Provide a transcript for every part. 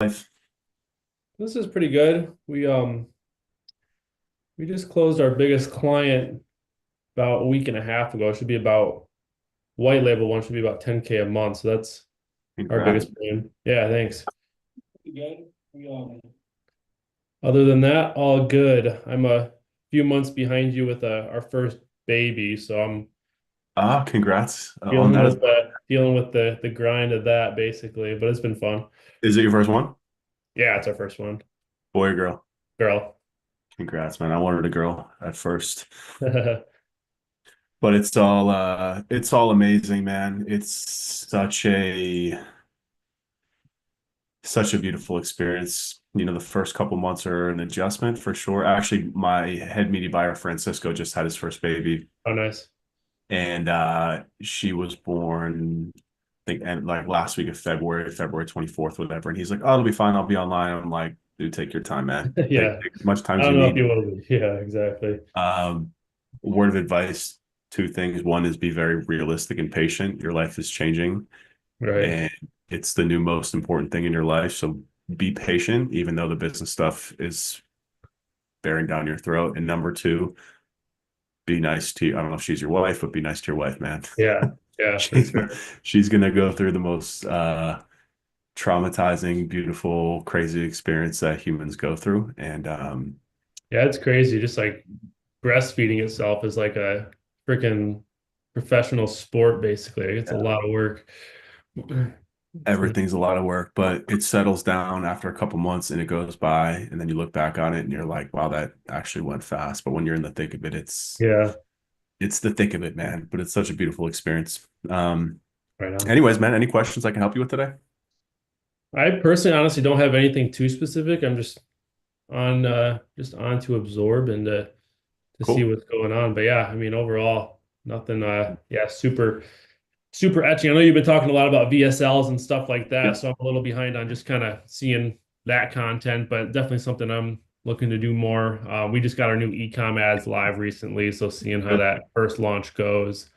Life. This is pretty good. We just closed our biggest client about a week and a half ago. It should be about white label one should be about 10K a month. So that's our Congrats. biggest brand. Yeah, thanks. Pretty good. Other than that, all good. I'm a few months behind you with our first baby, so I'm Congrats on that as well. dealing with the grind of that basically, but it's been fun. Is it your first one? Yeah, it's our first one. Boy or girl? Girl. Congrats, man. I wanted a girl at first. But it's all amazing, man. It's such a beautiful experience. The first couple months are an adjustment for sure. Actually, my head media buyer, Francisco, just had his first baby. Oh, nice. And she was born, I think, and like last week of February 24th, whatever. And he's like, "Oh, it'll be fine. I'll be online." I'm like, "Dude, take your time, man. Take, Yeah. take as much time I as you don't know if need." you will be. Yeah, exactly. Um, Word of advice: two things. One is be very realistic and patient. Your life is changing, Right. and it's the new most important thing in your life. So be patient, even though the business stuff is bearing down your throat. And number two, be nice to you. I don't know if she's your wife, but be nice to your wife, man. Yeah. Yeah, for She's sure. she's gonna go through the most traumatizing, beautiful, crazy experience that humans go through. And Yeah, it's crazy. Just like breastfeeding itself is like a freaking professional sport, basically. It's a yeah, lot of work. For everything's a lot of work, but it settles down after a couple months and it goes by, and then you look back on it and you're like, wow, that actually went fast. But when you're in the thick of it, yeah, it's the thick of it, man. But it's such a beautiful experience. right on. Anyways, man, any questions I can help you with today? I personally honestly don't have anything too specific. I'm just on to absorb and to see Cool. what's going on. But yeah, I mean overall, nothing yeah, super etching. I know you've been talking a lot about VSLs and stuff like that, Yep. so I'm a little behind on just kind of seeing that content, but definitely something I'm looking to do more. We just got our new ecom ads live recently, so seeing how Good. that first launch goes.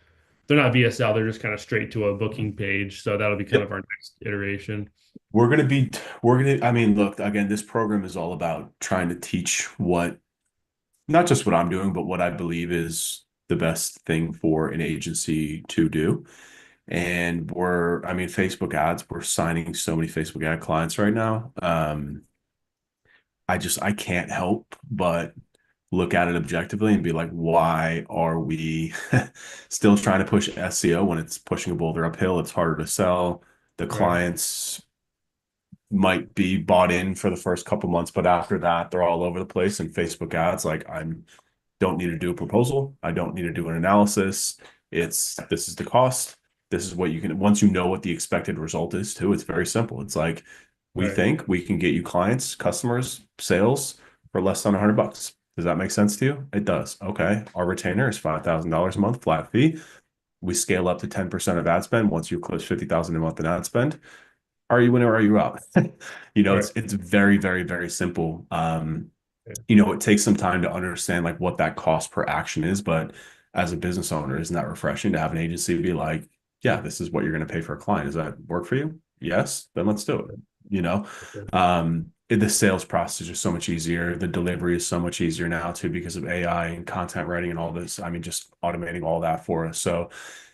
They're not VSL, they're just kind of straight to a booking page, so that'll be kind of Yep. our next iteration. We're gonna be, I mean, look, again, this program is all about trying to teach not just what I'm doing, but what I believe is the best thing for an agency to do. And I mean, Facebook ads, we're signing so many Facebook ad clients right now. I can't help but look at it objectively and be like, why are we still trying to push SEO when it's pushing a boulder uphill? It's harder to sell. The Right, clients might be bought in for the first couple months, but after that, they're all over the place. And Facebook ads, like I don't need to do a proposal. I don't need to do an analysis. This is the cost. This is what you can, once you know what the expected result is too, it's very simple. It's like, we right, think we can get you clients, customers, sales for less than $100. Does that make sense to you? It does. Okay. Our retainer is $5,000 a month, flat fee. We scale up to 10% of ad spend once you close 50,000 a month in ad spend. Are you in or are you out? right. It's very, very, very simple. Yeah, It takes some time to understand like what that cost per action is, but as a business owner, isn't that refreshing to have an agency be like, yeah, this is what you're going to pay for a client. Does that work for you? Yes, then let's do it. You know, for sure. the sales process is just so much easier. The delivery is so much easier now too because of AI and content writing and all this. I mean, just automating all that for us. So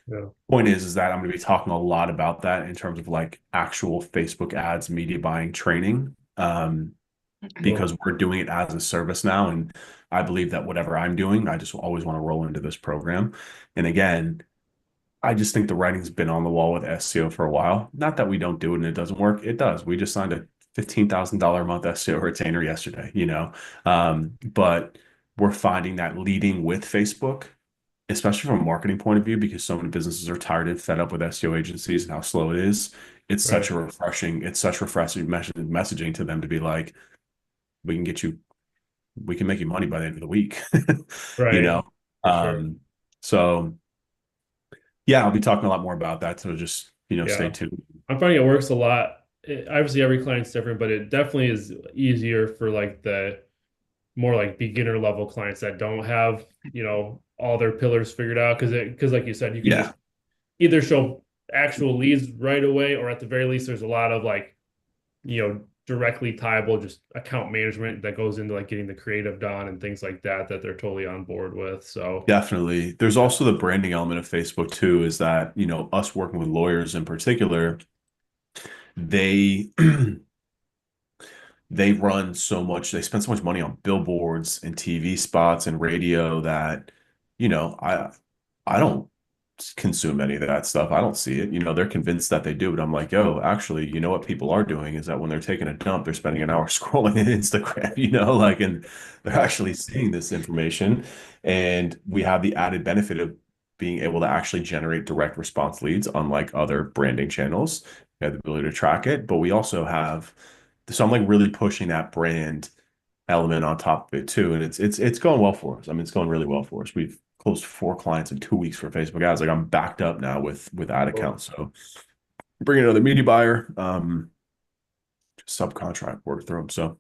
Yeah, point is that I'm going to be talking a lot about that in terms of like actual Facebook ads, media buying training. cool. Because we're doing it as a service now. And I believe that whatever I'm doing, I just always want to roll into this program. And again, I just think the writing's been on the wall with SEO for a while. Not that we don't do it and it doesn't work. It does. We just signed a $15,000 a month SEO retainer yesterday. But we're finding that leading with Facebook, especially from a marketing point of view, because so many businesses are tired and fed up with SEO agencies and how slow it is. Right, It's such refreshing messaging to them to be like, we can get you we can make you money by the end of the week. you right, know for sure. um so yeah, I'll be talking a lot more about that, so just stay Yeah. tuned. I'm finding it works a lot. Obviously, every client's different, but it definitely is easier for like the more like beginner level clients that don't have, all their pillars figured out. Because like you said, you can Yeah, just either show actual leads right away, or at the very least, there's a lot of like, directly tieable, just account management that goes into like getting the creative done and things like that, that they're totally on board with. So Definitely. There's also the branding element of Facebook too, is that, us working with lawyers in particular, they they run so much, they spend so much money on billboards and TV spots and radio that, I don't consume any of that stuff. I don't see it. They're convinced that they do it. I'm like, yo, actually, you know what people are doing is that when they're taking a dump, they're spending an hour scrolling in Instagram, and they're actually seeing this information. And we have the added benefit of being able to actually generate direct response leads, unlike other branding channels. We have the ability to track it, but we also have, so I'm like really pushing that brand element on top of it too. And it's going well for us. I mean, it's going really well for us. We've closed 4 clients in 2 weeks for Facebook ads. Like I'm backed up now with ad accounts. So bring another media buyer, just subcontract work through them. So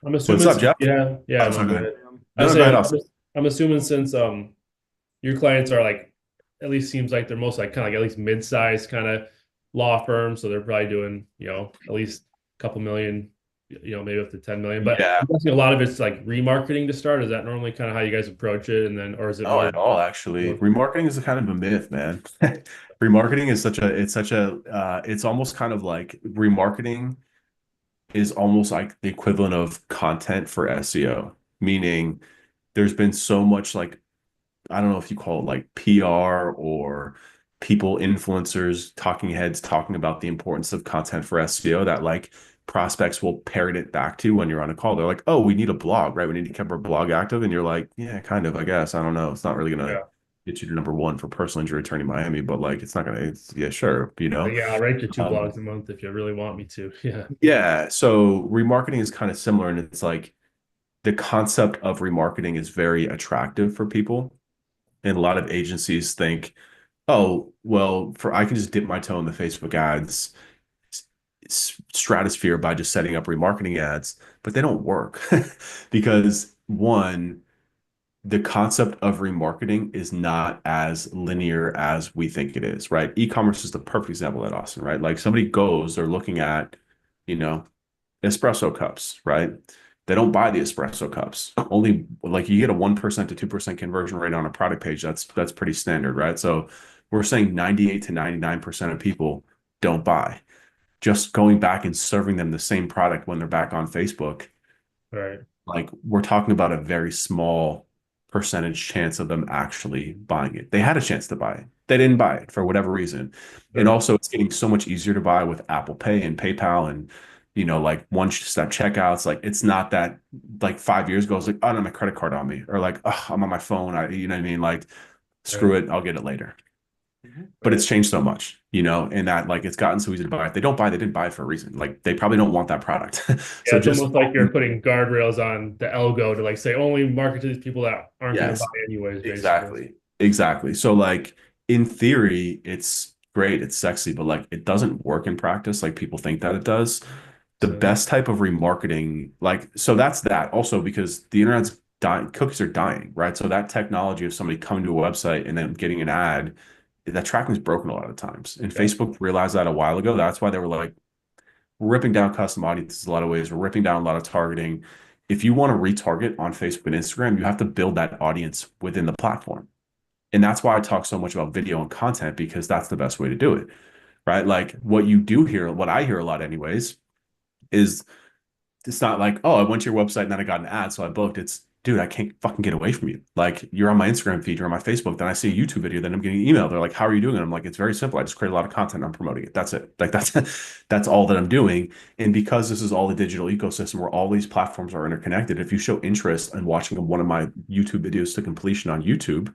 I'm what's assuming, up, Jeff? yeah, Oh, no, sorry, go go ahead. ahead. I No, no, go say ahead. Also, I'm assuming since your clients are like, at least seems like they're most like kind of like at least mid-sized kind of law firms, so they're probably doing, at least a couple million, maybe up to 10 million. But yeah, I'm guessing a lot of it's like remarketing to start. Is that normally kind of how you guys approach it? And then, or is it not more at all, actually. more Remarketing is a kind of a myth, man. Remarketing is it's almost kind of like remarketing is almost like the equivalent of content for SEO, meaning there's been so much like, I don't know if you call it like PR or people, influencers, talking heads talking about the importance of content for SEO that like prospects will parrot it back to when you're on a call. They're like, oh, we need a blog, right? We need to keep our blog active. And you're like, yeah, kind of, I guess. I don't know. It's not really gonna yeah. get you to number one for personal injury attorney Miami, but like it's not gonna, yeah, sure, Like, yeah, I'll write you two Um, blogs a month if you really want me to. Yeah. yeah. So remarketing is kind of similar, and it's like the concept of remarketing is very attractive for people. And a lot of agencies think, oh, well, for I can just dip my toe in the Facebook ads stratosphere by just setting up remarketing ads, but they don't work because one, the concept of remarketing is not as linear as we think it is, right? E-commerce is the perfect example of that, Austin, right? Like somebody goes, they're looking at, you know, espresso cups, right? They don't buy the espresso cups. Only like you get a 1% to 2% conversion rate on a product page. That's pretty standard, right? So we're saying 98 to 99% of people don't buy. Just going back and serving them the same product when they're back on Facebook, Right. like we're talking about a very small percentage chance of them actually buying it. They had a chance to buy it. They didn't buy it for whatever reason. And Sure. also it's getting so much easier to buy with Apple Pay and PayPal and like one step checkouts. Like it's not that like 5 years ago, I was like, oh, I don't have my credit card on me, or like, oh, I'm on my phone. You know what I mean? Like, Right. screw it, I'll get it later. But Right. it's changed so much, and that like it's gotten so easy to buy. If they don't buy, they didn't buy it for a reason. Like they probably don't want that product. Yeah, So it's just almost like you're putting guardrails on the algo to like say only market to these people that aren't going to buy yes, anyways, basically. exactly. Exactly. So like in theory, it's great, it's sexy, but like it doesn't work in practice like people think that it does. The So best type of remarketing, like so that's that. Also because the internet's dying, cookies are dying, right? So that technology of somebody coming to a website and then getting an ad, that tracking is broken a lot of times. And yeah, Facebook realized that a while ago. That's why they were like, we're ripping down custom audiences a lot of ways. We're ripping down a lot of targeting. If you want to retarget on Facebook and Instagram, you have to build that audience within the platform. And that's why I talk so much about video and content because that's the best way to do it, right? Like what you do here, what I hear a lot anyways, is it's not like, oh, I went to your website and then I got an ad, so I booked. It's, dude, I can't fucking get away from you. Like, you're on my Instagram feed, you're on my Facebook, then I see a YouTube video, then I'm getting an email. They're like, how are you doing? And I'm like, it's very simple. I just create a lot of content. I'm promoting it. That's it. Like, that's all that I'm doing. And because this is all a digital ecosystem where all these platforms are interconnected, if you show interest in watching one of my YouTube videos to completion on YouTube,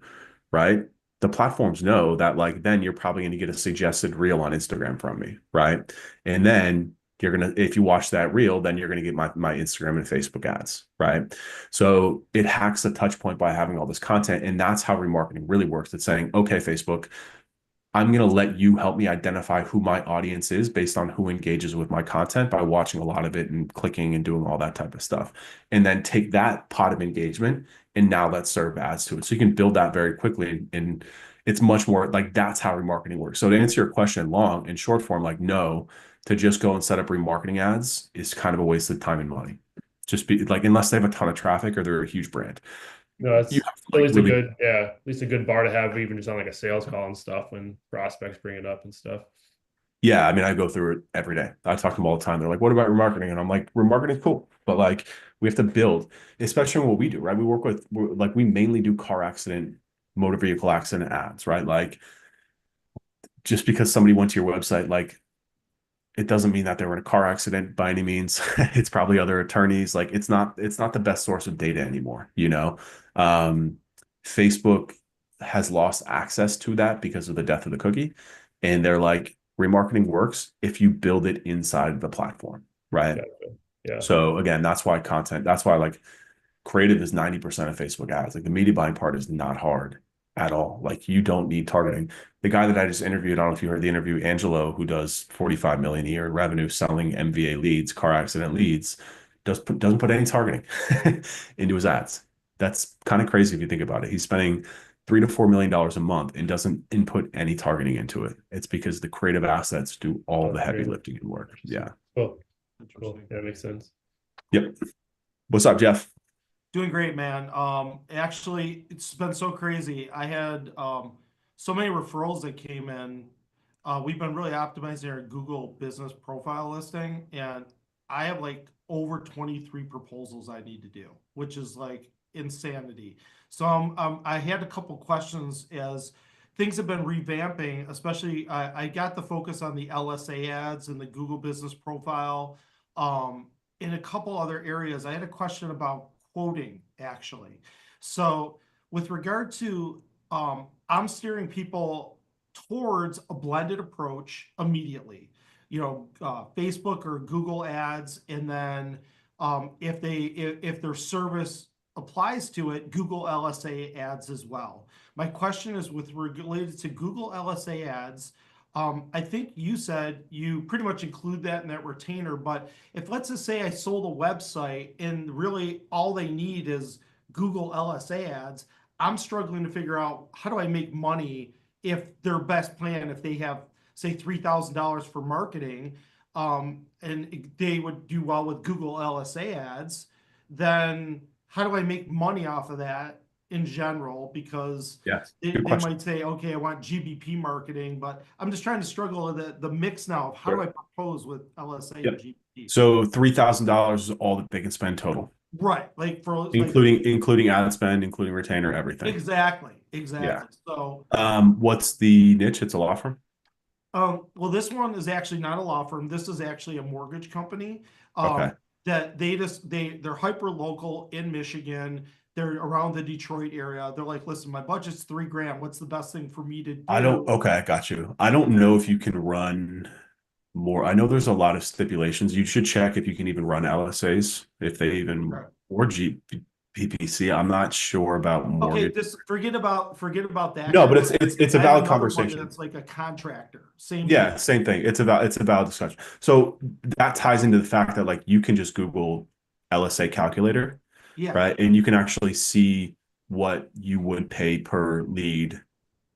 right? The platforms know that like then you're probably going to get a suggested reel on Instagram from me, right? And then you're gonna, if you watch that reel, then you're gonna get my Instagram and Facebook ads, right? So it hacks the touch point by having all this content, and that's how remarketing really works. It's saying, okay, Facebook, I'm going to let you help me identify who my audience is based on who engages with my content by watching a lot of it and clicking and doing all that type of stuff. And then take that pot of engagement and now let's serve ads to it. So you can build that very quickly. And it's much more like that's how remarketing works. So to answer your question long in short form, like, no, to just go and set up remarketing ads is kind of a waste of time and money. Just be like, unless they have a ton of traffic or they're a huge brand, No, you it's have to at like least a really, good, yeah, at least a good bar to have even just on like a sales call and stuff when prospects bring it up and stuff. yeah. I mean, I go through it every day. I talk to them all the time. They're like, "What about remarketing?" And I'm like, "Remarketing is cool, but like we have to build, especially in what we do, right? We work with like we mainly do car accident, motor vehicle accident ads, right? Like just because somebody went to your website, like it doesn't mean that they were in a car accident by any means. It's probably other attorneys. Like it's not the best source of data anymore, you know. Um, Facebook has lost access to that because of the death of the cookie. And they're like, remarketing works if you build it inside the platform, right? Gotcha. Yeah. So again, that's why like creative is 90% of Facebook ads. Like the media buying part is not hard at all. Like you don't need targeting. The guy that I just interviewed, I don't know if you heard the interview, Angelo, who does 45 million a year in revenue selling MVA leads, car accident leads, doesn't put any targeting into his ads. That's kind of crazy if you think about it. He's spending $3 to $4 million a month and doesn't input any targeting into it. It's because the creative assets do all Oh, the that's heavy crazy. lifting and work. Yeah. Cool. Cool. Interesting. Yeah, that makes sense. Yep. What's up, Jeff? Doing great, man. Actually, it's been so crazy. I had so many referrals that came in. We've been really optimizing our Google business profile listing, and I have like over 23 proposals I need to do, which is like insanity. So I had a couple questions as things have been revamping, especially I got the focus on the LSA ads and the Google business profile. In a couple other areas, I had a question about quoting actually. So with regard to, I'm steering people towards a blended approach immediately. Facebook or Google ads, and then if their service applies to it, Google LSA ads as well. My question is with related to Google LSA ads. I think you said you pretty much include that in that retainer, but if let's just say I sold a website and really all they need is Google LSA ads, I'm struggling to figure out how do I make money if their best plan, if they have say $3,000 for marketing, and they would do well with Google LSA ads, then how do I make money off of that in general? Because Yes. they, Good they question. might say, okay, I want GBP marketing, but I'm just trying to struggle with the mix now of how do I Sure. propose with LSA and Yep. GBP? So $3,000 is all that they can spend total, Right, like for like including ad spend, including retainer, everything. exactly, Yeah. exactly. So, What's the niche? It's a law firm. well, this one is actually not a law firm. This is actually a mortgage company. Okay. That they're hyper local in Michigan. They're around the Detroit area. They're like, listen, my budget's $3,000. What's the best thing for me to do? Okay, I got you. I don't know if you can run more. I know there's a lot of stipulations. You should check if you can even run LSAs, if they even, Okay. or PPC. I'm not sure about Okay, mortgage. just forget about that. No, guy. but it's a I have valid another one conversation. that's like a contractor. Same Yeah, deal. same thing. It's a valid discussion. So that ties into the fact that like you can just Google LSA calculator, Yeah. right? And you can actually see what you would pay per lead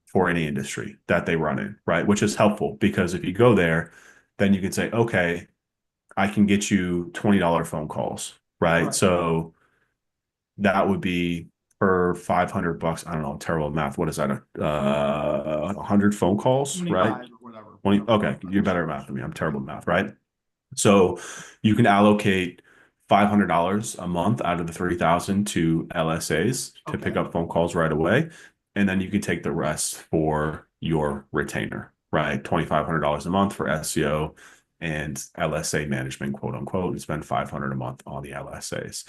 for any industry that they run in, right? Which is helpful because if you go there, then you can say, okay, I can get you $20 phone calls, right? Right. So that would be per 500 bucks. I don't know, terrible math. What is that? 100 phone calls, right? 25 or whatever. 20. Okay, you're better at math than me. I'm terrible at math, right? So you can allocate $500 a month out of the 3,000 to LSAs to pick Okay. up phone calls right away. And then you can take the rest for your retainer, right? $2,500 a month for SEO and LSA management, quote unquote, and spend 500 a month on the LSAs.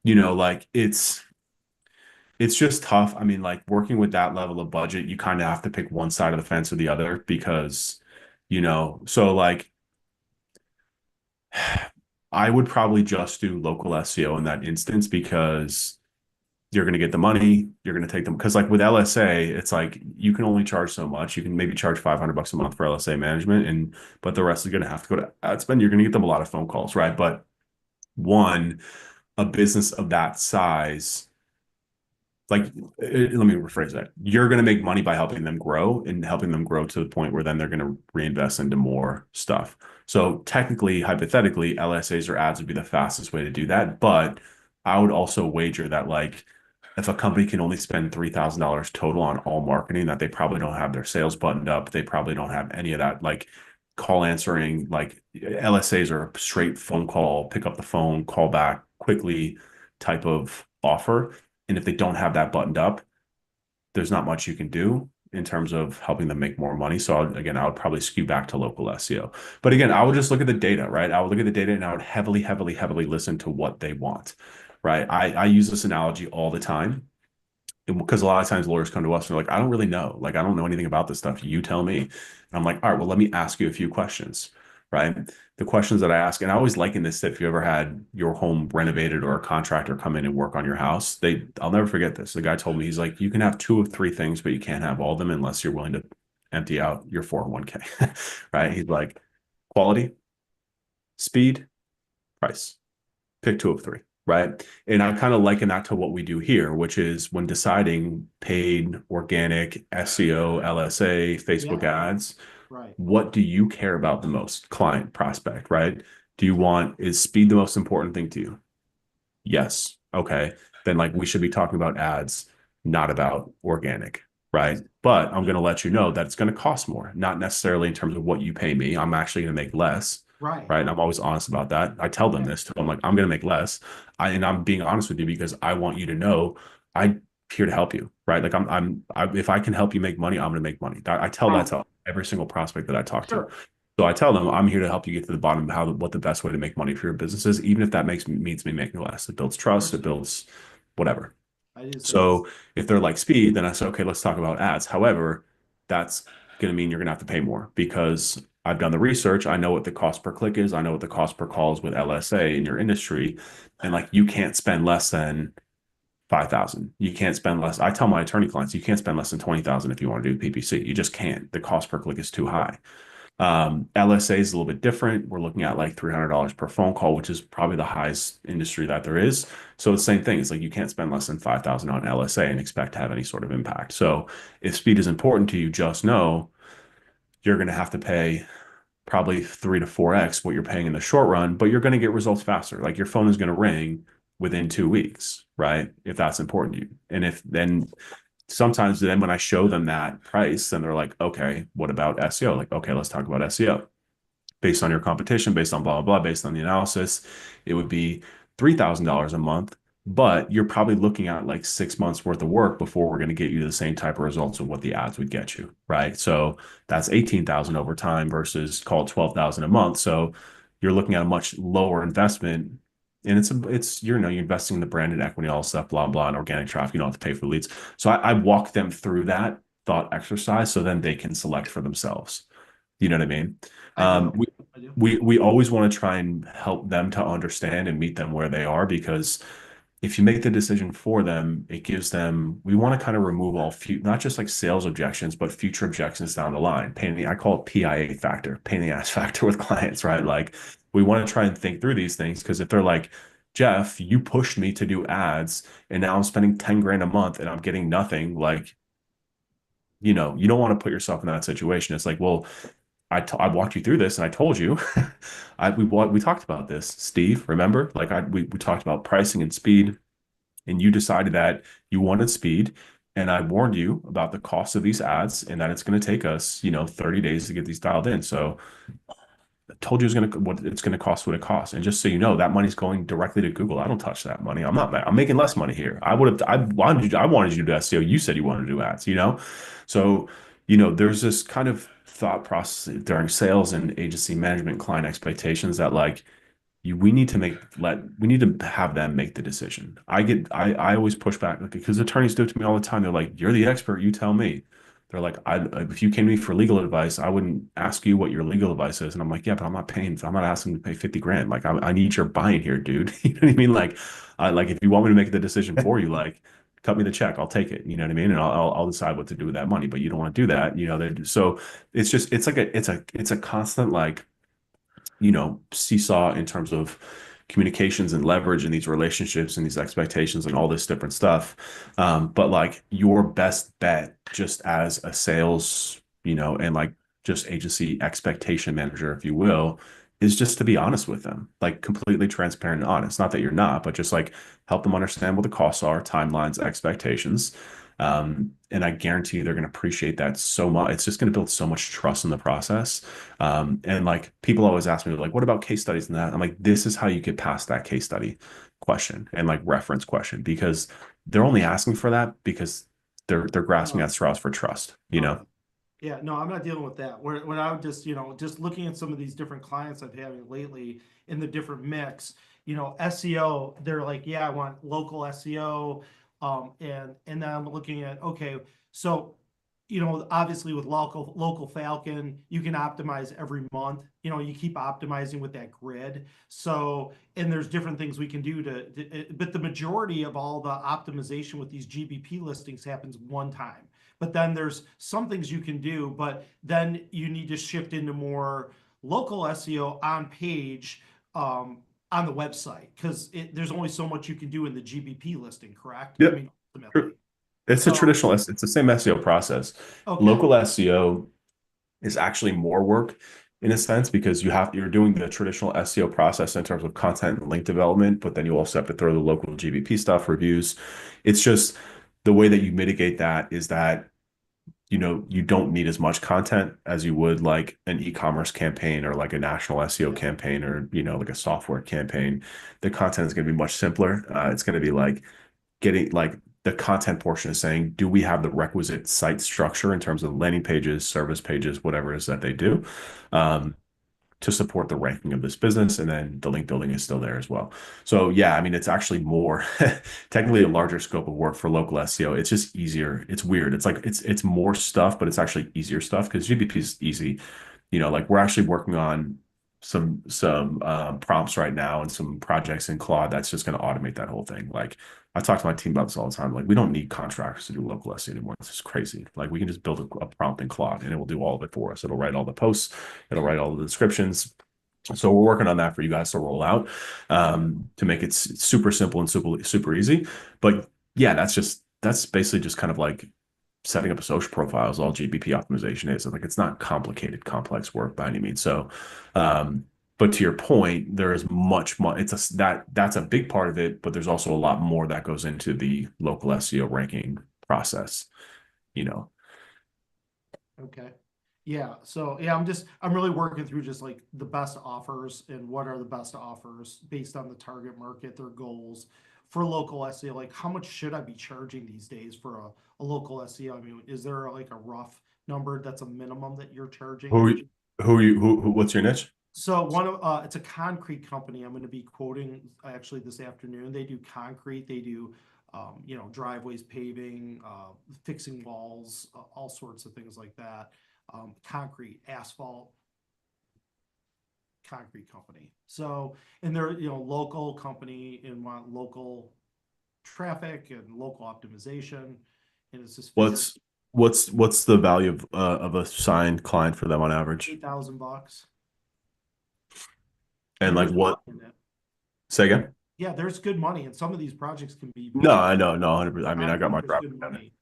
Like it's just tough. I mean, like working with that level of budget, you kind of have to pick one side of the fence or the other because, so like I would probably just do local SEO in that instance because you're going to get the money, you're going to take them. Because like with LSA, it's like you can only charge so much. You can maybe charge 500 bucks a month for LSA management, but the rest is going to have to go to ad spend. You're going to get them a lot of phone calls, right? But one, a business of that size, like let me rephrase that. You're going to make money by helping them grow and helping them grow to the point where then they're going to reinvest into more stuff. So technically, hypothetically, LSAs or ads would be the fastest way to do that. But I would also wager that like if a company can only spend $3,000 total on all marketing, that they probably don't have their sales buttoned up. They probably don't have any of that like call answering, like LSAs are a straight phone call, pick up the phone, call back quickly type of offer. And if they don't have that buttoned up, there's not much you can do in terms of helping them make more money. So again, I would probably skew back to local SEO. But again, I would just look at the data, right? I would look at the data and I would heavily, heavily, heavily listen to what they want, right? I use this analogy all the time because a lot of times lawyers come to us and they're like, I don't really know. Like, I don't know anything about this stuff. You tell me. And I'm like, all right, well, let me ask you a few questions, right? The questions that I ask, and I always liken this that if you ever had your home renovated or a contractor come in and work on your house, I'll never forget this. The guy told me, he's like, you can have two of three things, but you can't have all of them unless you're willing to empty out your 401k, right? He's like, quality, speed, price. Pick two of three, right? And I kind of liken that to what we do here, which is when deciding paid, organic, SEO, LSA, Facebook ads, Right. what do you care about the most? Client, prospect, right? Is speed the most important thing to you? Yes. Okay. Then like we should be talking about ads, not about organic, right? But I'm going to let you know that it's going to cost more, not necessarily in terms of what you pay me. I'm actually going to make less, Right. right? And I'm always honest about that. I tell them this too. I'm like, I'm going to make less. And I'm being honest with you because I want you to know I'm here to help you, right? Like if I can help you make money, I'm going to make money. I tell that to every single prospect that I talk to. Sure. So I tell them I'm here to help you get to the bottom of what the best way to make money for your business is, even if that means me making less. It builds trust, it builds whatever. So if they're like speed, then I say, okay, let's talk about ads. However, that's going to mean you're going to have to pay more because I've done the research. I know what the cost per click is. I know what the cost per call is with LSA in your industry. And like, you can't spend less than 5,000. You can't spend less. I tell my attorney clients, you can't spend less than 20,000 if you want to do PPC. You just can't. The cost per click is too high. LSA is a little bit different. We're looking at like $300 per phone call, which is probably the highest industry that there is. So it's the same thing. It's like you can't spend less than 5,000 on LSA and expect to have any sort of impact. So if speed is important to you, just know you're going to have to pay probably 3 to 4x what you're paying in the short run, but you're going to get results faster. Like your phone is going to ring within 2 weeks, right? If that's important to you. And if then sometimes then when I show them that price, then they're like, okay, what about SEO? Like, okay, let's talk about SEO. Based on your competition, based on blah, blah, blah, based on the analysis, it would be $3,000 a month, but you're probably looking at like 6 months worth of work before we're going to get you the same type of results of what the ads would get you, right? So that's 18,000 over time versus call it 12,000 a month. So you're looking at a much lower investment. And it's you're investing in the branded equity, all stuff, blah, blah, and organic traffic. You don't have to pay for leads. So I walk them through that thought exercise so then they can select for themselves. You know what I mean? I do. We always want to try and help them to understand and meet them where they are because if you make the decision for them, it gives them, we want to kind of remove all not just like sales objections, but future objections down the line. I call it PIA factor, pain in the ass factor with clients, right? Like we want to try and think through these things because if they're like, Jeff, you pushed me to do ads and now I'm spending 10 grand a month and I'm getting nothing, like, you don't want to put yourself in that situation. It's like, well, I walked you through this and I told you, we talked about this, Steve, remember? Like we talked about pricing and speed and you decided that you wanted speed. And I warned you about the cost of these ads and that it's going to take us, 30 days to get these dialed in. So I told you what it's going to cost what it costs. And just so you know, that money's going directly to Google. I don't touch that money. I'm making less money here. I wanted you to do SEO. You said you wanted to do ads. So, there's this kind of thought process during sales and agency management client expectations that like we need to have them make the decision. I always push back because attorneys do it to me all the time. They're like, you're the expert, you tell me. They're like, if you came to me for legal advice, I wouldn't ask you what your legal advice is. And I'm like, yeah, but I'm not asking to pay 50 grand. Like I need your buy-in here, dude. You know what I mean? Like if you want me to make the decision for you, like cut me the check, I'll take it. You know what I mean? And I'll decide what to do with that money, but you don't want to do that. So it's a constant like seesaw in terms of communications and leverage and these relationships and these expectations and all this different stuff. But like your best bet just as a sales, and like just agency expectation manager, if you will, is just to be honest with them, like completely transparent and honest. Not that you're not, but just like help them understand what the costs are, timelines, expectations. And I guarantee you they're going to appreciate that so much. It's just going to build so much trust in the process. And like people always ask me, like, what about case studies and that? I'm like, this is how you get past that case study question and like reference question, because they're only asking for that because they're grasping at straws for trust, Yeah, no, I'm not dealing with that. When I'm just, just looking at some of these different clients I've having lately in the different mix, SEO, they're like, yeah, I want local SEO. And then I'm looking at, okay, so, obviously with local Falcon, you can optimize every month. You keep optimizing with that grid. So, and there's different things we can do but the majority of all the optimization with these GBP listings happens one time. But then there's some things you can do, but then you need to shift into more local SEO on page, on the website, because there's only so much you can do in the GBP listing, correct? I Yep. mean, ultimately. It's a traditional, it's the same SEO process. Okay. Local SEO is actually more work in a sense because you're doing the traditional SEO process in terms of content and link development, but then you also have to throw the local GBP stuff, reviews. It's just the way that you mitigate that is that you don't need as much content as you would like an e-commerce campaign or like a national SEO campaign or like a software campaign. The content is going to be much simpler. It's going to be like getting like the content portion is saying, do we have the requisite site structure in terms of landing pages, service pages, whatever it is that they do, to support the ranking of this business? And then the link building is still there as well. So yeah, I mean, it's actually more technically a larger scope of work for local SEO. It's just easier. It's weird. It's like it's more stuff, but it's actually easier stuff because GBP is easy. Like we're actually working on some prompts right now and some projects in Claude that's just going to automate that whole thing. Like I talk to my team about this all the time. Like we don't need contractors to do local SEO anymore. It's just crazy. Like we can just build a prompt in Claude and it will do all of it for us. It'll write all the posts. It'll write all the descriptions. So we're working on that for you guys to roll out, to make it super simple and super easy. But yeah, that's basically just kind of like setting up a social profile is all GBP optimization is. And like it's not complicated, complex work by any means. So, but to your point, there is much more. That's a big part of it, but there's also a lot more that goes into the local SEO ranking process. Okay. Yeah. So yeah, I'm really working through just like the best offers and what are the best offers based on the target market, their goals for local SEO. Like how much should I be charging these days for a local SEO? I mean, is there like a rough number that's a minimum that you're charging? What's your niche? So it's a concrete company. I'm going to be quoting actually this afternoon. They do concrete. They do, driveways, paving, fixing walls, all sorts of things like that. Concrete, asphalt, concrete company. So, and they're, local company and want local traffic and local optimization. And it's just what's the value of a signed client for them on average? $8,000. And like what? Say again? Yeah, there's good money, and some of these projects can be. No, I know, no, 100%. I mean, I got my There's driver. good money.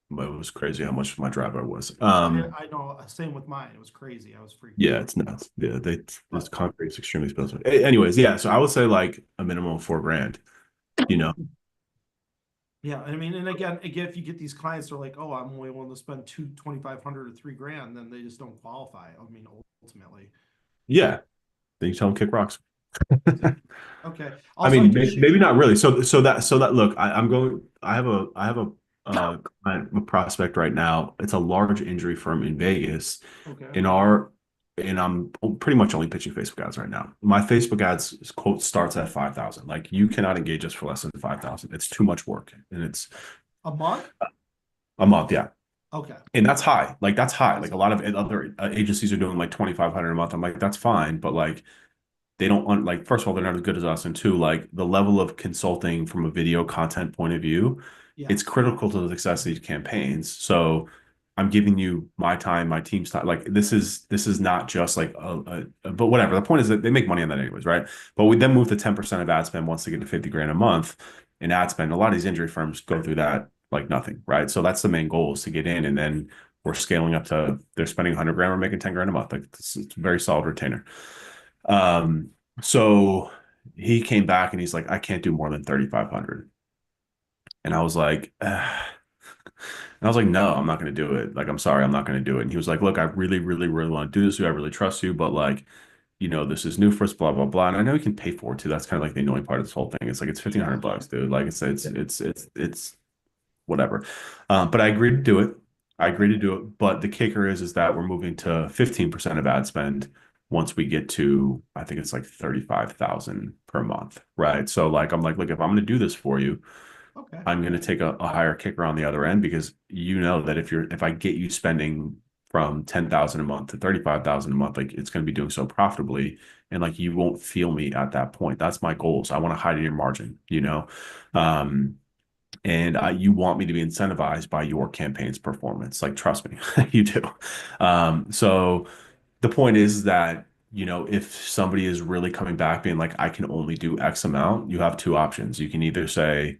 It was crazy how much my driver was. I know. Same with mine. It was crazy. I was freaking. Yeah, it's nuts. Yeah, this concrete is extremely expensive. Anyways, yeah. So I would say like a minimum of $4,000. Yeah, I mean, and again, if you get these clients, they're like, "Oh, I'm only willing to spend $2,500 or $3,000," then they just don't qualify. I mean, ultimately. Yeah. Then you tell them kick rocks. Okay. I mean, maybe not really. So that look, I have a client, a prospect right now. It's a large injury firm in Vegas. Okay. And I'm pretty much only pitching Facebook ads right now. My Facebook ads quote starts at 5,000. Like you cannot engage us for less than 5,000. It's too much work, and it's a month. A month, yeah. Okay. And that's high. Like that's high. Like a lot of other agencies are doing like 2,500 a month. I'm like, that's fine, but like they don't want, like, first of all, they're not as good as us, and two, like the level of consulting from a video content point of view, it's critical to the success of these campaigns. So I'm giving you my time, my team's time. Like this is not just like but whatever. The point is that they make money on that anyways, right? But we then move to 10% of ad spend once they get to 50 grand a month in ad spend. A lot of these injury firms go through that like nothing, right? So that's the main goal, is to get in, and then we're scaling up to, they're spending 100 grand, we're making 10 grand a month. Like it's a very solid retainer. Um, so he came back and he's like, I can't do more than 3,500. And I was like, and I was like, no, I'm not going to do it. Like, I'm sorry, I'm not going to do it. And he was like, look, I really, really, really want to do this. I really trust you, but like, this is new for us, blah, blah, blah. And I know you can pay for it too. That's kind of like the annoying part of this whole thing. It's like, it's 1,500 bucks, dude. Like it's whatever. But I agreed to do it. I agreed to do it. But the kicker is that we're moving to 15% of ad spend once we get to, I think it's like 35,000 per month. Right. So like, I'm like, look, if I'm going to do this for you, Okay. I'm going to take a higher kicker on the other end, because that if I get you spending from 10,000 a month to 35,000 a month, like it's going to be doing so profitably, and like you won't feel me at that point. That's my goal. So I want to hide in your margin, and you want me to be incentivized by your campaign's performance. Like, trust me, you do. So the point is that, if somebody is really coming back being like, I can only do X amount, you have two options. You can either say,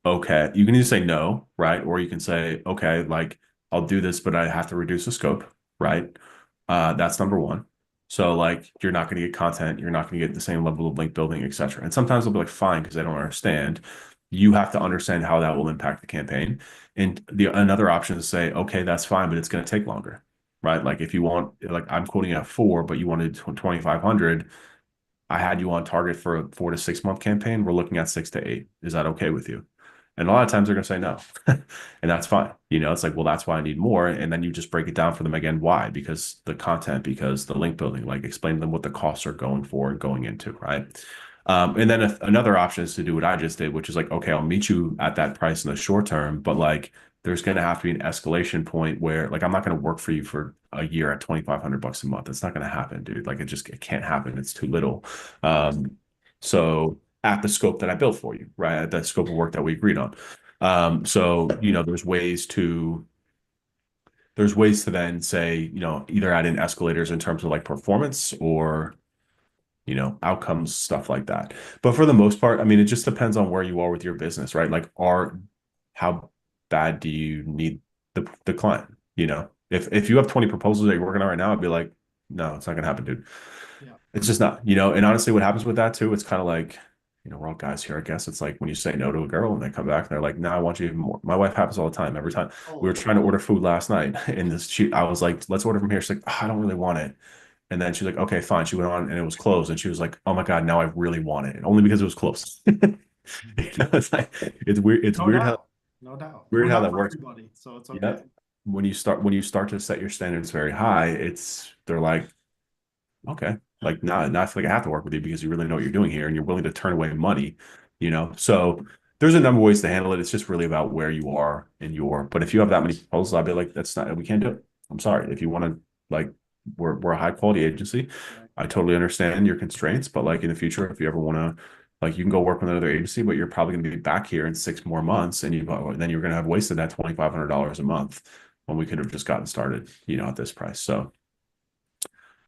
okay, you can either say no, right? Or you can say, okay, like I'll do this, but I have to reduce the scope, right? That's number one. So like you're not going to get content, you're not going to get the same level of link building, etc. And sometimes they'll be like, fine, because I don't understand. You have to understand how that will impact the campaign. And another option is to say, okay, that's fine, but it's going to take longer, right? Like if you want, like I'm quoting at 4, but you wanted 2,500. I had you on target for a 4 to 6 month campaign. We're looking at 6 to 8. Is that okay with you? And a lot of times they're going to say no. And that's fine. It's like, well, that's why I need more. And then you just break it down for them again. Why? Because the content, because the link building, like explain to them what the costs are going for and going into, right? And then another option is to do what I just did, which is like, okay, I'll meet you at that price in the short term, but like there's going to have to be an escalation point where like I'm not going to work for you for a year at 2,500 bucks a month. It's not going to happen, dude. Like it can't happen. It's too little. So at the scope that I built for you, right? At that scope of work that we agreed on. So there's ways to then say, either add in escalators in terms of like performance or outcomes, stuff like that. But for the most part, I mean, it just depends on where you are with your business, right? Like, how bad do you need the client? If you have 20 proposals that you're working on right now, I'd be like, no, it's not gonna happen, dude. Yeah. It's just not, and honestly, what happens with that too, it's kind of like, we're all guys here, I guess. It's like when you say no to a girl and they come back and they're like, no, I want you even more. My wife happens all the time. Every time we were trying to order food last night, and I was like, let's order from here. She's like, oh, I don't really want it. And then she's like, okay, fine. She went on and it was closed. And she was like, oh my God, now I really want it. Only because it was close. It's like, it's weird. It's No weird doubt. No doubt. weird We're how not that for works. everybody, so it's okay. Yeah. When you start to set your standards very high, they're like, okay, like not I feel like I have to work with you because you really know what you're doing here and you're willing to turn away money, So there's a number of ways to handle it. It's just really about where you are but if you have that many proposals, I'd be like, we can't do it. I'm sorry. If you want to, like, we're a high quality agency. I totally understand your constraints, but like in the future, if you ever want to, like, you can go work with another agency, but you're probably going to be back here in 6 more months, and then you're going to have wasted that $2,500 a month when we could have just gotten started, at this price. So,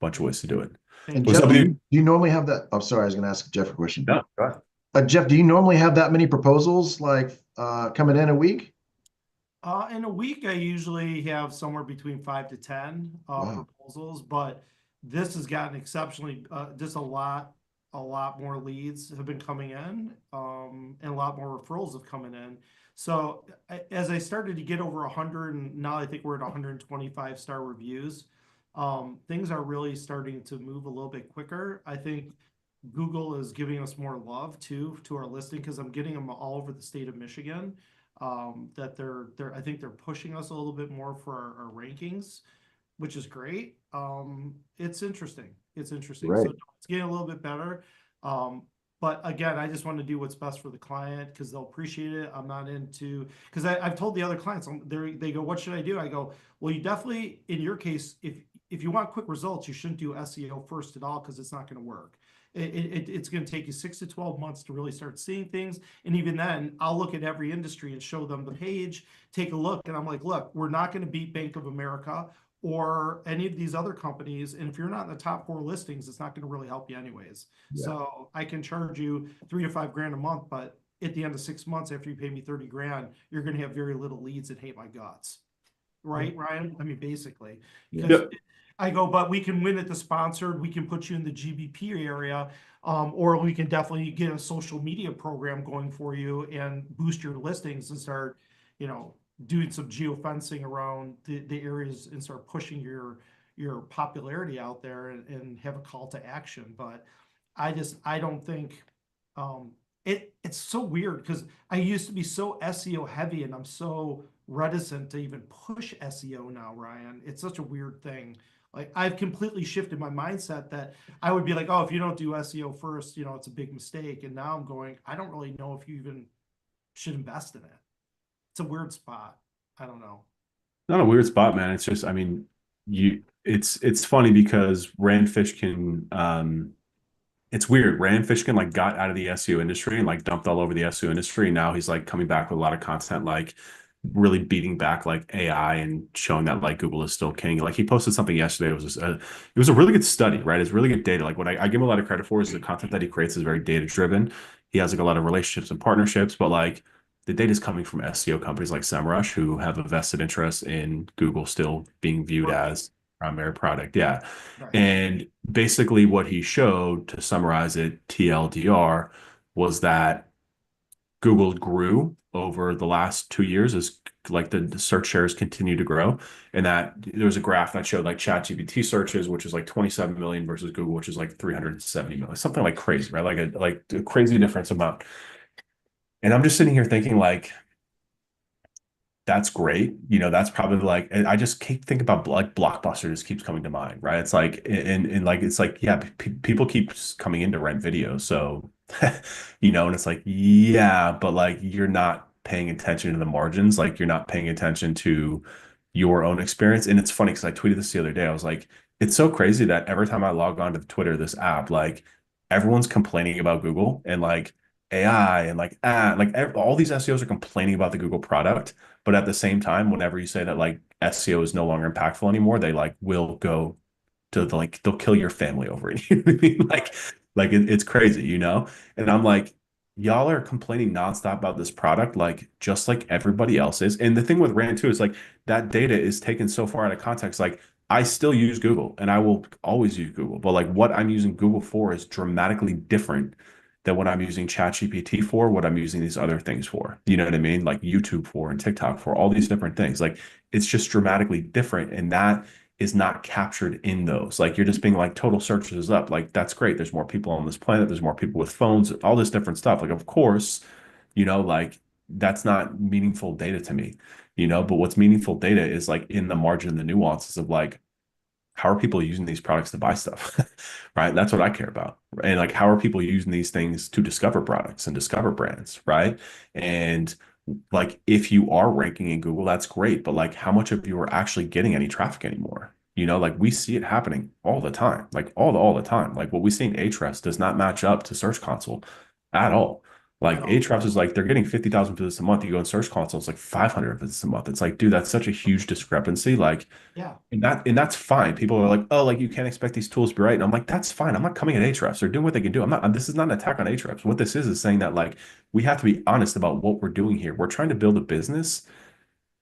bunch of ways to do it. And What's Jeff, up, do dude? you normally have that? I'm sorry, I was going to ask Jeff a question. No, go ahead. Jeff, do you normally have that many proposals like coming in a week? In a week, I usually have somewhere between 5 to 10 Wow. proposals, but this has gotten exceptionally, just a lot more leads have been coming in, and a lot more referrals have coming in. So as I started to get over 100, and now I think we're at 125 star reviews, things are really starting to move a little bit quicker. I think Google is giving us more love too to our listing, because I'm getting them all over the state of Michigan. That I think they're pushing us a little bit more for our rankings, which is great. It's interesting. Right. So it's getting a little bit better. But again, I just want to do what's best for the client because they'll appreciate it. I'm not into, because I've told the other clients, they go, what should I do? I go, well, you definitely, in your case, if you want quick results, you shouldn't do SEO first at all, because it's not going to work. It's going to take you 6 to 12 months to really start seeing things. And even then, I'll look at every industry and show them the page, take a look, and I'm like, look, we're not going to beat Bank of America or any of these other companies. And if you're not in the top 4 listings, it's not going to really help you anyways. Yeah. So I can charge you 3 to 5 grand a month, but at the end of 6 months, after you pay me 30 grand, you're going to have very little leads and hate my guts. Right, Ryan? I mean, basically, because Yep. I go, but we can win at the sponsored, we can put you in the GBP area, or we can definitely get a social media program going for you and boost your listings and start, doing some geofencing around the areas and start pushing your popularity out there and have a call to action. But I don't think it's so weird because I used to be so SEO heavy and I'm so reticent to even push SEO now, Ryan. It's such a weird thing. Like I've completely shifted my mindset that I would be like, oh, if you don't do SEO first, it's a big mistake. And now I'm going, I don't really know if you even should invest in it. It's a weird spot. I don't know. Not a weird spot, man. It's just, I mean, it's funny because Rand Fishkin, it's weird. Rand Fishkin like got out of the SEO industry and like dumped all over the SEO industry. And now he's like coming back with a lot of content, like really beating back like AI and showing that like Google is still king. Like he posted something yesterday. It was a really good study, right? It's really good data. Like what I give him a lot of credit for is the content that he creates is very data driven. He has like a lot of relationships and partnerships, but like the data is coming from SEO companies like SEMrush who have a vested interest in Google still being viewed Right. as primary product. Yeah. Right. And basically what he showed, to summarize it, TLDR, was that Google grew over the last 2 years as like the search shares continue to grow. And that there was a graph that showed like ChatGPT searches, which is like 27 million versus Google, which is like 370 million, something like crazy, right? Like a crazy difference amount. And I'm just sitting here thinking like, that's great. That's probably like, and I just keep thinking about like Blockbuster just keeps coming to mind, right? It's like, and like, it's like, yeah, people keep coming in to rent videos. So, and it's like, yeah, but like, you're not paying attention to the margins. Like, you're not paying attention to your own experience. And it's funny because I tweeted this the other day. I was like, it's so crazy that every time I log on to Twitter, this app, like everyone's complaining about Google and like AI and all these SEOs are complaining about the Google product. But at the same time, whenever you say that like SEO is no longer impactful anymore, they like will go to they'll kill your family over it. You know what I mean? It's crazy. And I'm like, y'all are complaining nonstop about this product, like just like everybody else is. And the thing with Rand too is like that data is taken so far out of context. Like I still use Google and I will always use Google, but like what I'm using Google for is dramatically different than what I'm using ChatGPT for, what I'm using these other things for. You know what I mean? Like YouTube for and TikTok for, all these different things. Like it's just dramatically different. And that is not captured in those. Like you're just being like total searches is up. Like that's great. There's more people on this planet. There's more people with phones, all this different stuff. Like, of course, like that's not meaningful data to me, but what's meaningful data is like in the margin, the nuances of like, how are people using these products to buy stuff? Right? That's what I care about. And like, how are people using these things to discover products and discover brands? Right. And like, if you are ranking in Google, that's great. But like, how much of you are actually getting any traffic anymore? Like we see it happening all the time, like all the time. Like what we see in Ahrefs does not match up to Search Console at all. Like Ahrefs is like they're getting 50,000 visits a month. You go in Search Console, it's like 500 visits a month. It's like, dude, that's such a huge discrepancy. Like, Yeah. and that's fine. People are like, oh, like you can't expect these tools to be right. And I'm like, that's fine. I'm not coming at Ahrefs. They're doing what they can do. This is not an attack on Ahrefs. What this is saying that like we have to be honest about what we're doing here. We're trying to build a business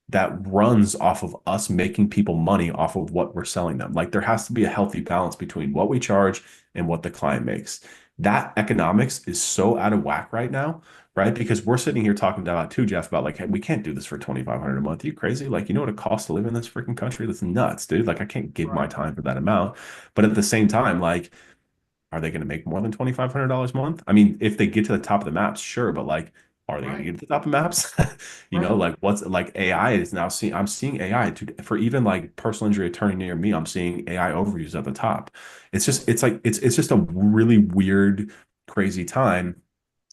that runs off of us making people money off of what we're selling them. Like there has to be a healthy balance between what we charge and what the client makes. That economics is so out of whack right now, right? Because we're sitting here talking about too, Jeff, about like, hey, we can't do this for 2,500 a month. Are you crazy? Like, you know what it costs to live in this freaking country? That's nuts, dude. Like, I can't give my Right. time for that amount. But at the same time, like, are they going to make more than $2,500 a month? I mean, if they get to the top of the maps, sure, but like, are they going to Right. get to the top of maps? Right. Like what's like AI is now seeing, I'm seeing AI for even like personal injury attorney near me, I'm seeing AI overviews at the top. It's just a really weird, crazy time.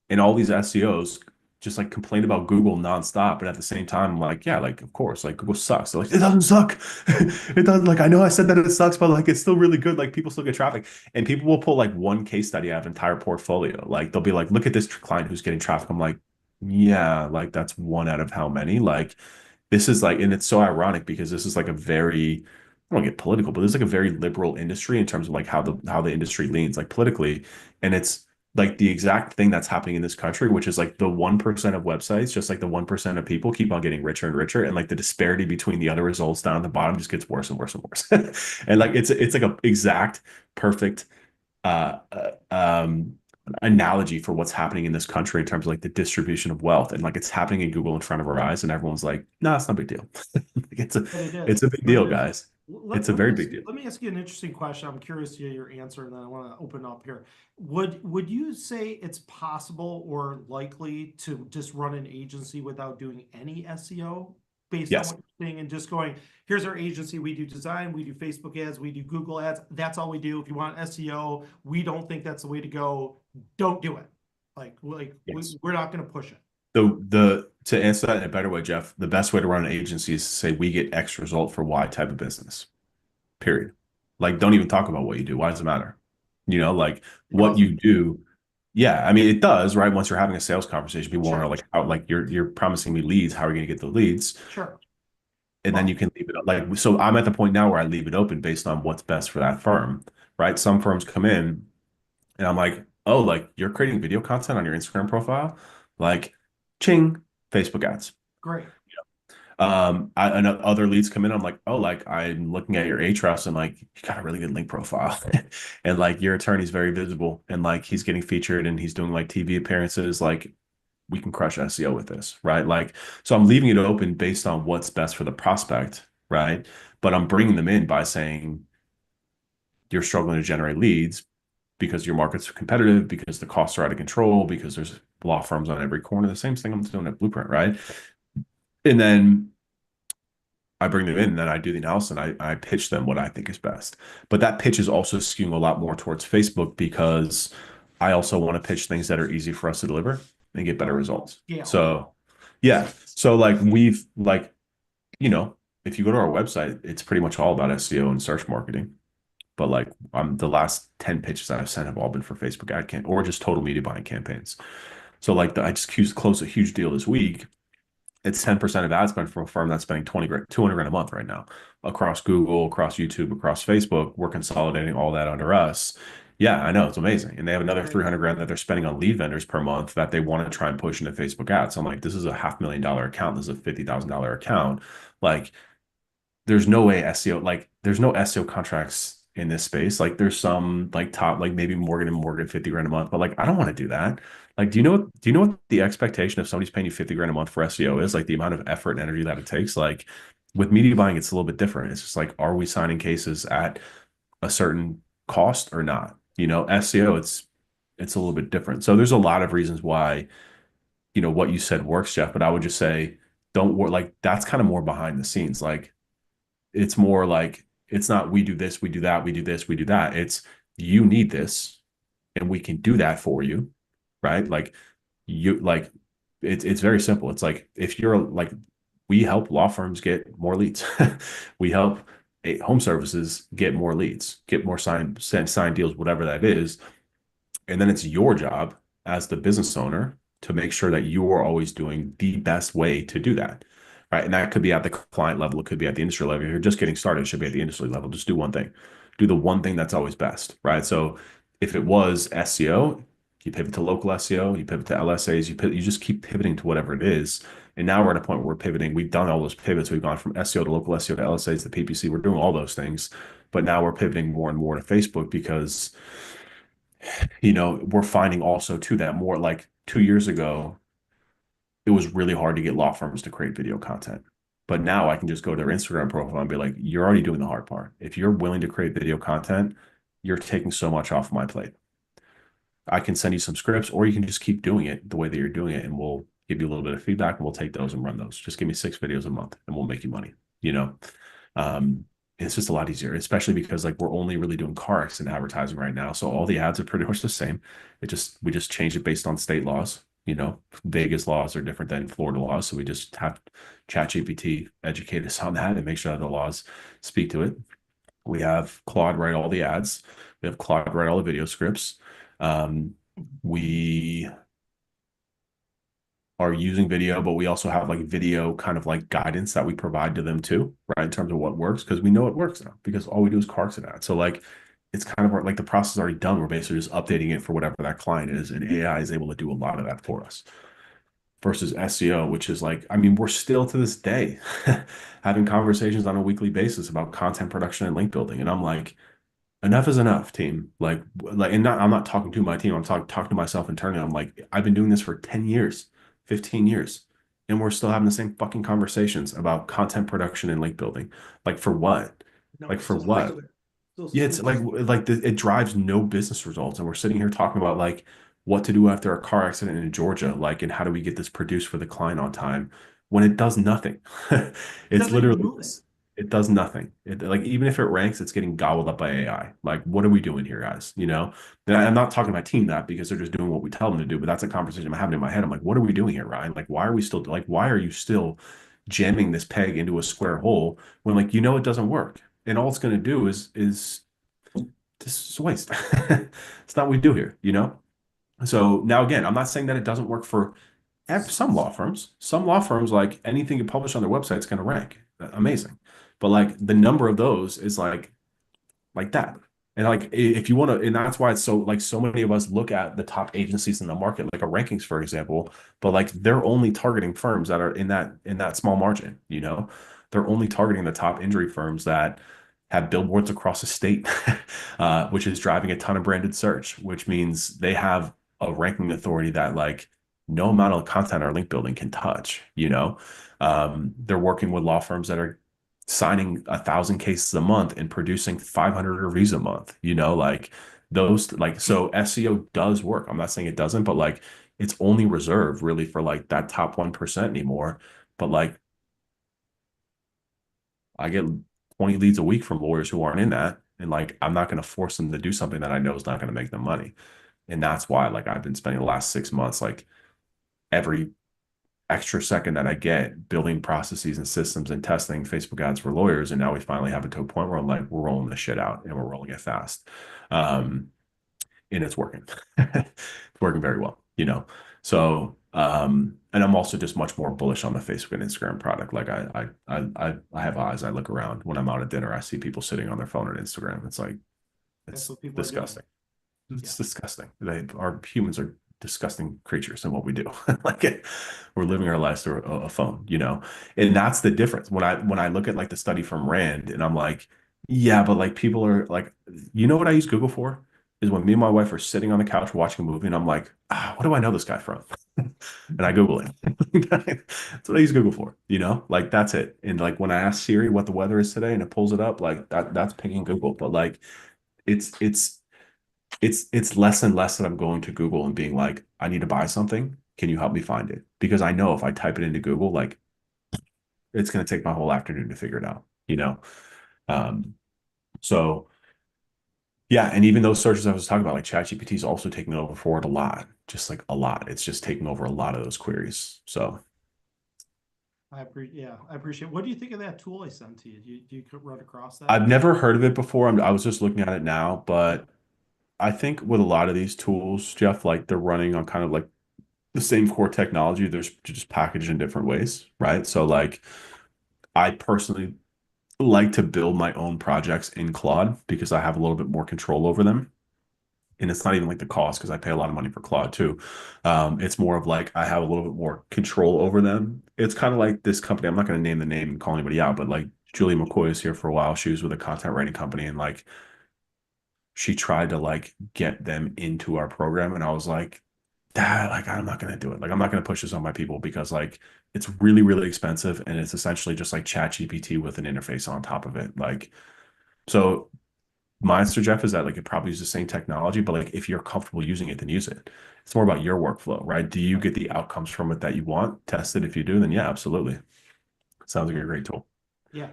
And all these SEOs just like complain about Google nonstop. But at the same time, I'm like, yeah, like, of course, like Google sucks. They're like, it doesn't suck. It doesn't, like, I know I said that it sucks, but like, it's still really good. Like, people still get traffic. And people will pull like one case study out of an entire portfolio. Like, they'll be like, look at this client who's getting traffic. I'm like, yeah, like, that's one out of how many? Like, this is like, and it's so ironic because this is like a very, I don't get political, but this is like a very liberal industry in terms of like how the industry leans like politically. And it's like the exact thing that's happening in this country, which is like the 1% of websites, just like the 1% of people keep on getting richer and richer. And like the disparity between the other results down at the bottom just gets worse and worse and worse. And like it's like a exact perfect uh, uh, um analogy for what's happening in this country in terms of like the distribution of wealth. And like it's happening in Google in front of our eyes, and everyone's like, no, it's not a big deal. Like, But it it's is. a big But deal, it is. guys. It's a very big deal. Let me ask you an interesting question. I'm curious to hear your answer, and then I want to open up here. Would you say it's possible or likely to just run an agency without doing any SEO based on Yes. what you're saying and just going, here's our agency, we do design, we do Facebook ads, we do Google ads, that's all we do. If you want SEO, we don't think that's the way to go. Don't do it. Yes. We're not going to push it. The to answer that in a better way, Jeff, the best way to run an agency is to say we get X result for Y type of business. Period. Like, don't even talk about what you do. Why does it matter? Like what you do. Yeah, I mean it does, right? Once you're having a sales conversation, people want to Sure. like how like you're promising me leads. How are you going to get the leads? Sure. And then you can leave it like so. I'm at the point now where I leave it open based on what's best for that firm, right? Some firms come in and I'm like, oh, like you're creating video content on your Instagram profile, like, ching, Facebook ads. Great. And other leads come in. I'm like, oh, like I'm looking at your Ahrefs and like you got a really good link profile, and like your attorney's very visible, and like he's getting featured and he's doing like TV appearances. Like we can crush SEO with this, right? Like, so I'm leaving it open based on what's best for the prospect, right? But I'm bringing them in by saying you're struggling to generate leads because your market's competitive, because the costs are out of control, because there's law firms on every corner. The same thing I'm doing at Blueprint, right? And then I bring them in and then I do the analysis and I pitch them what I think is best. But that pitch is also skewing a lot more towards Facebook because I also want to pitch things that are easy for us to deliver and get better results. Yeah. So yeah. So like we've like, if you go to our website, it's pretty much all about SEO and search marketing. But like the last 10 pitches that I've sent have all been for Facebook ad campaign or just total media buying campaigns. So like I just closed a huge deal this week. It's 10% of ad spend from a firm that's spending 200 grand a month right now across Google, across YouTube, across Facebook. We're consolidating all that under us. Yeah, I know, it's amazing. And they have another 300 grand that they're spending on lead vendors per month that they want to try and push into Facebook ads. So I'm like, this is a $500,000 account. This is a $50,000 account. Like, there's no way SEO, like, there's no SEO contracts in this space. Like, there's some like top, like maybe Morgan and Morgan 50 grand a month, but like, I don't want to do that. Like, do you know what the expectation if somebody's paying you 50 grand a month for SEO is? Like the amount of effort and energy that it takes. Like with media buying, it's a little bit different. It's just like, are we signing cases at a certain cost or not? SEO, it's a little bit different. So there's a lot of reasons why, what you said works, Jeff, but I would just say don't worry, like that's kind of more behind the scenes. Like it's more like it's not we do this, we do that, we do this, we do that. It's you need this and we can do that for you, right? Like you like it's very simple. It's like if you're like we help law firms get more leads. We help home services get more leads, get more signed deals, whatever that is. And then it's your job as the business owner to make sure that you are always doing the best way to do that. Right. And that could be at the client level, it could be at the industry level. If you're just getting started, it should be at the industry level. Just do one thing. Do the one thing that's always best. Right. So if it was SEO, you pivot to local SEO, you pivot to LSAs, you just keep pivoting to whatever it is. And now we're at a point where we're pivoting. We've done all those pivots. We've gone from SEO to local SEO to LSAs to PPC. We're doing all those things. But now we're pivoting more and more to Facebook because we're finding also too that more like 2 years ago, it was really hard to get law firms to create video content. But now I can just go to their Instagram profile and be like, you're already doing the hard part. If you're willing to create video content, you're taking so much off my plate. I can send you some scripts, or you can just keep doing it the way that you're doing it, and we'll give you a little bit of feedback and we'll take those and run those. Just give me 6 videos a month and we'll make you money. It's just a lot easier, especially because like we're only really doing car accident advertising right now. So all the ads are pretty much the same. We just changed it based on state laws. You know, Vegas laws are different than Florida laws. So we just have ChatGPT educate us on that and make sure that the laws speak to it. We have Claude write all the ads. We have Claude write all the video scripts. We are using video, but we also have like video kind of like guidance that we provide to them too, right? In terms of what works, because we know it works now, because all we do is Clarkson ad. So like it's kind of like the process is already done. We're basically just updating it for whatever that client is, and AI is able to do a lot of that for us. Versus SEO, which is like, I mean, we're still to this day having conversations on a weekly basis about content production and link building. And I'm like, enough is enough, team. And not, I'm not talking to my team. I'm talking to myself internally. I'm like, I've been doing this for 10 years, 15 years, and we're still having the same fucking conversations about content production and link building. Like for what? Like for what? Yeah, it's it drives no business results. And we're sitting here talking about like what to do after a car accident in Georgia, like, and how do we get this produced for the client on time when it does nothing. It's Doesn't literally move it. it does nothing. Like even if it ranks, it's getting gobbled up by AI. Like, what are we doing here, guys? You know, and I'm not talking to my team that because they're just doing what we tell them to do, but that's a conversation I'm having in my head. I'm like, what are we doing here, Ryan? Like, why are we still like, why are you still jamming this peg into a square hole when like you know it doesn't work? And all it's going to do is this is a waste. It's not what we do here, you know? So now again, I'm not saying that it doesn't work for some law firms. Some law firms, like anything you publish on their website is going to rank. Amazing. But like the number of those is like that. And like if you want to, and that's why it's so like so many of us look at the top agencies in the market, like a rankings, for example, but like they're only targeting firms that are in that small margin, you know? They're only targeting the top injury firms that have billboards across the state, which is driving a ton of branded search, which means they have a ranking authority that like no amount of content or link building can touch, you know? They're working with law firms that are signing 1,000 cases a month and producing 500 reviews a month, you know, like those, like, so SEO does work. I'm not saying it doesn't, but like it's only reserved really for like that top 1% anymore. But like I get 20 leads a week from lawyers who aren't in that. And like, I'm not going to force them to do something that I know is not going to make them money. And that's why, like, I've been spending the last 6 months, like, every extra second that I get building processes and systems and testing Facebook ads for lawyers. And now we finally have it to a point where I'm like, we're rolling this shit out and we're rolling it fast. And it's working. It's working very well, you know? So, and I'm also just much more bullish on the Facebook and Instagram product. Like I have eyes. I look around when I'm out at dinner. I see people sitting on their phone on Instagram. It's like, That's it's what people are doing. disgusting. It's disgusting. Our humans are disgusting creatures in what we do. Like we're living our lives through a phone, you know? And that's the difference. When I look at like the study from Rand and I'm like, yeah, but like people are like, you know what I use Google for? Is when me and my wife are sitting on the couch watching a movie and I'm like, what do I know this guy from? And I Google it. That's what I use Google for, you know? Like that's it. And like when I ask Siri what the weather is today and it pulls it up, like that's picking Google. But like it's less and less that I'm going to Google and being like, I need to buy something. Can you help me find it? Because I know if I type it into Google, like it's going to take my whole afternoon to figure it out, you know? So yeah. And even those searches I was talking about, like ChatGPT is also taking over for it a lot, just like a lot. It's just taking over a lot of those queries. So I appreciate. What do you think of that tool I sent to you? Do you run across that? I've never heard of it before. I was just looking at it now, but I think with a lot of these tools, Jeff, like they're running on kind of like the same core technology. They're just packaged in different ways, right? So like I personally like to build my own projects in Claude because I have a little bit more control over them. And it's not even like the cost because I pay a lot of money for Claude too. It's more of like I have a little bit more control over them. It's kind of like this company. I'm not going to name the name and call anybody out, but like Julie McCoy is here for a while. She was with a content writing company and like she tried to like get them into our program. And I was like, that like I'm not gonna do it. Like I'm not gonna push this on my people because like it's really, really expensive and it's essentially just like Chat GPT with an interface on top of it. Like so my answer, Jeff, is that like it probably uses the same technology, but like if you're comfortable using it, then use it. It's more about your workflow, right? Do you get the outcomes from it that you want? Test it. If you do, then yeah, absolutely. Sounds like a great tool. Yeah,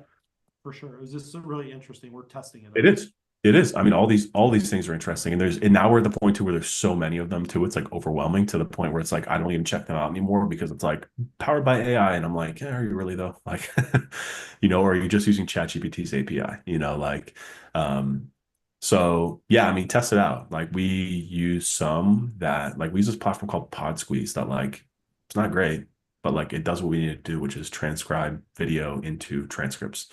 for sure. It was just really interesting. We're testing it. It is. It is. I mean, all these things are interesting, and now we're at the point too where there's so many of them too. It's like overwhelming to the point where it's like I don't even check them out anymore because it's like powered by AI, and I'm like, are you really though? Like, or are you just using ChatGPT's API? Um, so yeah, I mean, test it out. Like we use we use this platform called Pod Squeeze that like it's not great, but like it does what we need to do, which is transcribe video into transcripts,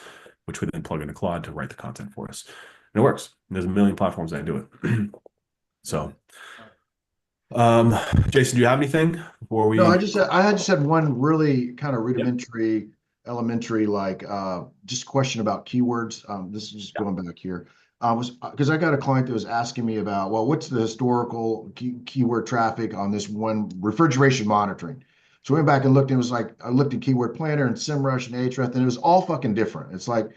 which we then plug into Claude to write the content for us. And it works. There's a million platforms that do it. So, Jason, do you have anything before No, we? I just had one really kind of rudimentary, elementary, like just question about keywords. This is just going back here. Was because I got a client that was asking me about, well, what's the historical keyword traffic on this one refrigeration monitoring? So I went back and looked, and it was like I looked at Keyword Planner and SEMrush and Ahrefs, and it was all fucking different. It's like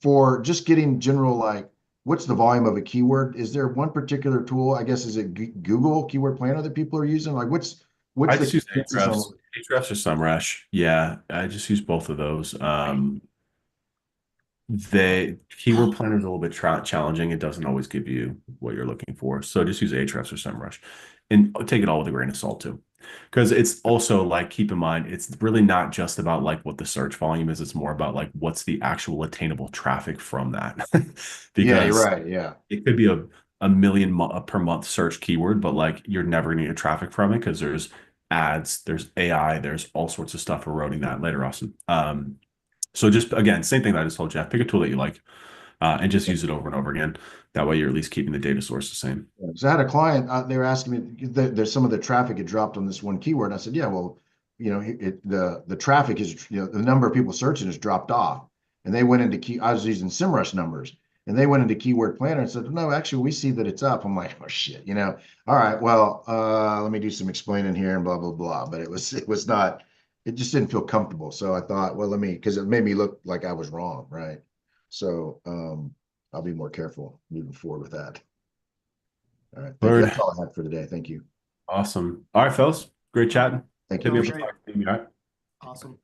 for just getting general, like what's the volume of a keyword? Is there one particular tool? I guess is it Google Keyword Planner that people are using? Like I what's the just use consensus on? Ahrefs or SEMrush. Yeah, I just use both of those. The keyword planner is a little bit challenging. It doesn't always give you what you're looking for. So just use Ahrefs or SEMrush and take it all with a grain of salt too. Because it's also like, keep in mind, it's really not just about like what the search volume is. It's more about like what's the actual attainable traffic from that. Yeah, you're Because right. Yeah. it could be a million per month search keyword, but like you're never going to get traffic from it because there's ads, there's AI, there's all sorts of stuff eroding that later, Austin. So just again, same thing that I just told Jeff, pick a tool that you like and just use it over and over again. That way you're at least keeping the data source the same. So I had a client, they were asking me there's some of the traffic had dropped on this one keyword. And I said, yeah, well, the traffic is, the number of people searching has dropped off. And they went into I was using SEMrush numbers, and they went into Keyword Planner and said, no, actually, we see that it's up. I'm like, oh shit, all right, well, let me do some explaining here and blah, blah, blah. But it was not, it just didn't feel comfortable. So I thought, well, because it made me look like I was wrong, right? So I'll be more careful moving forward with that. All right. Thank you. Word. That's all I had for today. Thank you. Awesome. All right, fellas. Great chatting. Thank Hit you. me up Great. with- all right? Awesome.